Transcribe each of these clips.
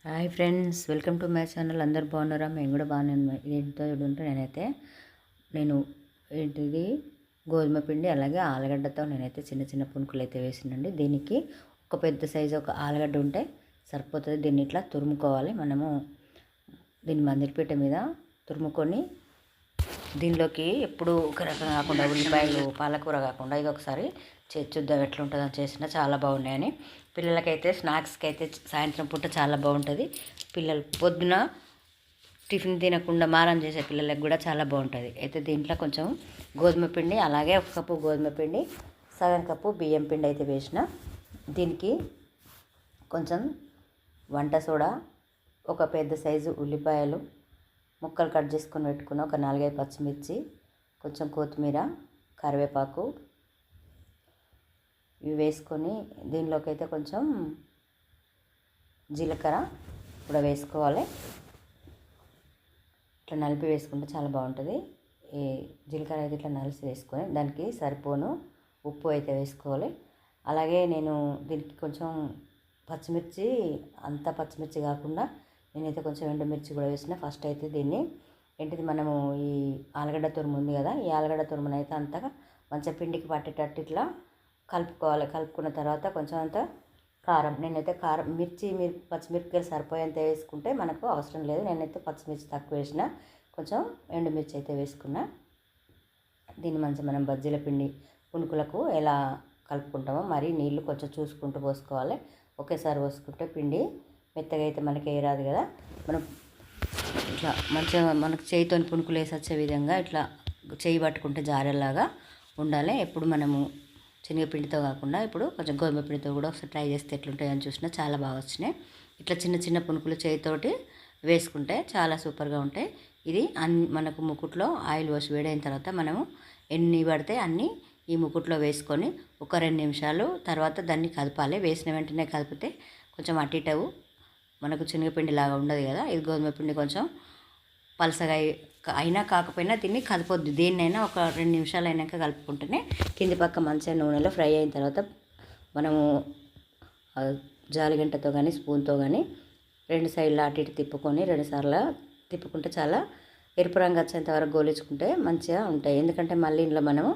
Hi friends, welcome to my channel. అందరు బాగున్నారా? మేము కూడా బాగానే ఉన్నాం. ఏంటో చూడంటే నేను ఏంటిది గోధుమ పిండి అలాగే ఆలుగడ్డతో నేనైతే చిన్న చిన్న పునుకులు అయితే వేసినండి. దీనికి ఒక పెద్ద సైజు ఒక ఆలుగడ్డ ఉంటే సరిపోతుంది. దీన్ని ఇట్లా తురుముకోవాలి. మనము దీన్ని మందిరిపీట మీద తురుముకొని దీనిలోకి ఎప్పుడు ఒక రకం కాకుండా ఉల్లిపాయలు పాలకూర కాకుండా ఇది ఒకసారి చేసి చూద్దాం ఎట్లుంటుందో. చేసినా చాలా బాగున్నాయని పిల్లలకైతే స్నాక్స్కి అయితే సాయంత్రం పూట చాలా బాగుంటుంది. పిల్లలు పొద్దున టిఫిన్ తినకుండా మారం చేసే పిల్లలకు కూడా చాలా బాగుంటుంది. అయితే దీంట్లో కొంచెం గోధుమ పిండి అలాగే ఒక కప్పు గోధుమ పిండి సగం కప్పు బియ్యం పిండి అయితే వేసిన. దీనికి కొంచెం వంట సోడా, ఒక పెద్ద సైజు ఉల్లిపాయలు ముక్కలు కట్ చేసుకొని పెట్టుకున్న ఒక 4-5 పచ్చిమిర్చి, కొంచెం కొత్తిమీర, కరివేపాకు ఇవి వేసుకొని దీనిలోకి అయితే కొంచెం జీలకర్ర కూడా వేసుకోవాలి. ఇట్లా నలిపి వేసుకుంటే చాలా బాగుంటుంది. ఈ జీలకర్ర అయితే ఇట్లా నలిసి వేసుకొని దానికి సరిపోను ఉప్పు అయితే వేసుకోవాలి. అలాగే నేను దీనికి కొంచెం పచ్చిమిర్చి, అంత పచ్చిమిర్చి కాకుండా నేనైతే కొంచెం ఎండుమిర్చి కూడా వేసిన. ఫస్ట్ అయితే దీన్ని ఏంటిది మనము ఈ ఆలుగడ్డ తురుము ఉంది కదా, ఈ ఆలుగడ్డ తురుమును అయితే అంతగా మంచిగా పిండికి పట్టేటట్టు ఇట్లా కలుపుకోవాలి. కలుపుకున్న తర్వాత కొంచెం అంత కారం, నేనైతే కారం మీరు పచ్చిమిరపకాయలు సరిపోయేంత వేసుకుంటే మనకు అవసరం లేదు. నేనైతే పచ్చిమిర్చి తక్కువ వేసిన, కొంచెం ఎండుమిర్చి అయితే వేసుకున్నా. దీన్ని మంచిగా మనం బజ్జీల పిండి పునుకులకు ఎలా కలుపుకుంటామో మరి నీళ్ళు కొంచెం చూసుకుంటూ పోసుకోవాలి. ఒకేసారి పోసుకుంటే పిండి మెత్తగా అయితే మనకి రాదు కదా. మనం ఇట్లా మంచిగా మనకు చేయితో పునుకులు వేసి వచ్చే విధంగా ఇట్లా చేయి పట్టుకుంటే జారేలాగా ఉండాలి. ఎప్పుడు మనము శనగపిండితో కాకుండా ఇప్పుడు కొంచెం గోధుమ పిండితో కూడా ఒకసారి ట్రై చేస్తే ఎట్లుంటాయని చూసినా చాలా బాగా వచ్చినాయి. ఇట్లా చిన్న చిన్న పునుకులు చేయితోటి వేసుకుంటే చాలా సూపర్గా ఉంటాయి. ఇది మనకు ముకుట్లో ఆయిల్ పోసి వేడైన తర్వాత మనము ఎన్ని పడితే అన్నీ ఈ ముకుట్లో వేసుకొని ఒక 2 నిమిషాలు తర్వాత దాన్ని కదపాలి. వేసిన వెంటనే కలిపితే కొంచెం అటు ఇటు మనకు శనగపిండి లాగా ఉండదు కదా. ఇది గోధుమ పిండి కొంచెం పలసగా అయినా కాకపోయినా దీన్ని కలపొద్దు. దేన్నైనా ఒక 2 నిమిషాలు అయినాక కలుపుకుంటేనే కింది పక్క మంచిగా నూనెలో ఫ్రై అయిన తర్వాత మనము జాలిగంటతో కానీ స్పూన్తో కానీ 2 సైడ్లు అటు ఇటు తిప్పుకొని 2 సార్లు తిప్పుకుంటే చాలా ఎరుపు రంగు వచ్చేంత వరకు గోలించుకుంటే మంచిగా ఉంటాయి. ఎందుకంటే మళ్ళీ ఇందులో మనము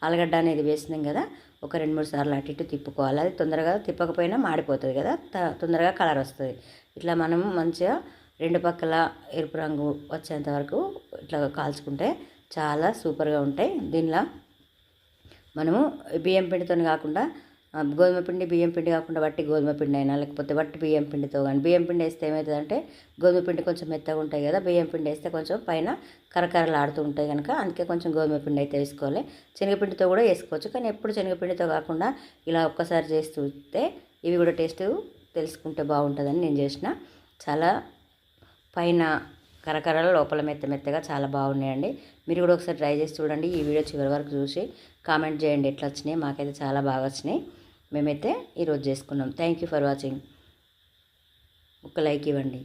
ఆలుగడ్డ అనేది వేసినాం కదా, ఒక 2-3 సార్లు అటు ఇటు తిప్పుకోవాలి. అది తొందరగా తిప్పకపోయినా మాడిపోతుంది కదా, తొందరగా కలర్ వస్తుంది. ఇట్లా మనము మంచిగా 2 పక్కల ఎరుపు రంగు వచ్చేంత వరకు ఇట్లా కాల్చుకుంటే చాలా సూపర్గా ఉంటాయి. దీనిలో మనము బియ్యం పిండితో కాకుండా గోధుమ పిండి బియ్యం పిండి కాకుండా వట్టి గోధుమ పిండి అయినా లేకపోతే వట్టి బియ్యం పిండితో కానీ, బియ్యం పిండి వేస్తే ఏమవుతుందంటే గోధుమ పిండి కొంచెం మెత్తగా ఉంటాయి కదా, బియ్యం పిండి వేస్తే కొంచెం పైన కరకరలాడుతూ ఉంటాయి కనుక అందుకే కొంచెం గోధుమ పిండి అయితే వేసుకోవాలి. శనగపిండితో కూడా వేసుకోవచ్చు, కానీ ఎప్పుడు శనగపిండితో కాకుండా ఇలా ఒక్కసారి చేసి చూస్తే ఇవి కూడా టేస్ట్ తెలుసుకుంటే బాగుంటుందని నేను చేసిన. చాలా పైన కరకరలు లోపల మెత్తగా చాలా బాగున్నాయండి. మీరు కూడా ఒకసారి ట్రై చేసి చూడండి. ఈ వీడియో చివరి వరకు చూసి కామెంట్ చేయండి ఎట్లా వచ్చినాయి. మాకైతే చాలా బాగా వచ్చినాయి. మేమైతే ఈరోజు చేసుకున్నాం. Thank you for watching. ఒక లైక్ ఇవ్వండి.